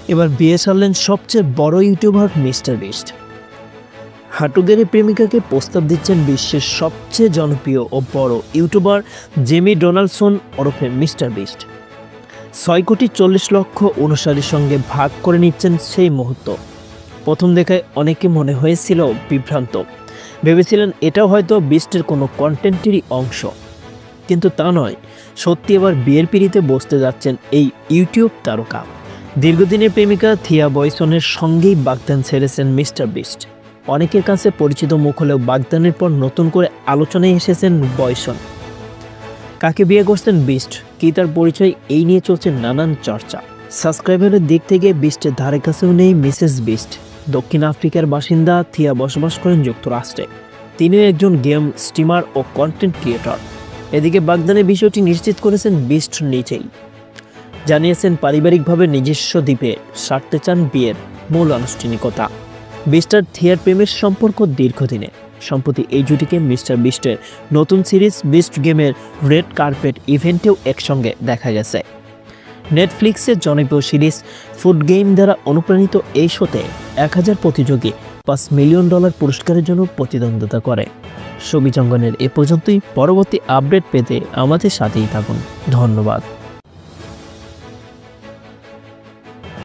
এবার বিয়ে সারলেন সবচেয়ে বড় ইউটিউবার মিস্টার বিস্ট। হাঁটুগেড়ে প্রেমিকাকে প্রস্তাব দিচ্ছেন বিশ্বের সবচেয়ে জনপ্রিয় ও বড় ইউটিউবার জেমি ডোনাল্ডসন ওরফে মিস্টার বিস্ট। 6,40,00,000 অনুসারীর সঙ্গে ভাগ করে নিচ্ছেন সেই মুহূর্ত। প্রথম দেখায় অনেকে মনে হয়েছিল বিভ্রান্ত, ভেবেছিলেন এটাও হয়তো বিস্টের কোনো কন্টেন্টেরই অংশ, কিন্তু তা নয়। সত্যি এবার বিয়ের পিঁড়িতে বসতে যাচ্ছেন এই ইউটিউব তারকা। দীর্ঘদিনের প্রেমিকা থিয়া বয়সনের সঙ্গেই বাগদান ছেড়েছেন মিস্টার বিস্ট। অনেকের কাছে পরিচিত মুখ হলেও বাগদানের পর নতুন করে আলোচনায় এসেছেন বয়সন। কাকে বিয়ে করছেন বিস্ট, কি তার পরিচয়, এই নিয়ে চলছে নানান চর্চা। সাবস্ক্রাইবারের দিক থেকে বিস্টের ধারে কাছেও নেই মিসেস বিস্ট। দক্ষিণ আফ্রিকার বাসিন্দা থিয়া বসবাস করেন যুক্তরাষ্ট্রে। তিনিও একজন গেম স্ট্রিমার ও কন্টেন্ট ক্রিয়েটর। এদিকে বাগদানের বিষয়টি নিশ্চিত করেছেন বিস্ট নিজেই। জানিয়েছেন পারিবারিকভাবে নিজস্ব দ্বীপে সারতে চান বিয়ের মূল আনুষ্ঠানিকতা। বিস্ট আর থিয়ার প্রেমের সম্পর্ক দীর্ঘদিনের। সম্প্রতি এই জুটিকে মিস্টার বিস্টের নতুন সিরিজ বিস্ট গেমের রেড কার্পেট ইভেন্টেও একসঙ্গে দেখা গেছে। নেটফ্লিক্সের জনপ্রিয় সিরিজ ফুড গেম দ্বারা অনুপ্রাণিত এই শোতে 1000 প্রতিযোগী $5 মিলিয়ন পুরস্কারের জন্য প্রতিদ্বন্দ্বিতা করে। ছবি জঙ্গনের এ পর্যন্তই। পরবর্তী আপডেট পেতে আমাদের সাথেই থাকুন। ধন্যবাদ।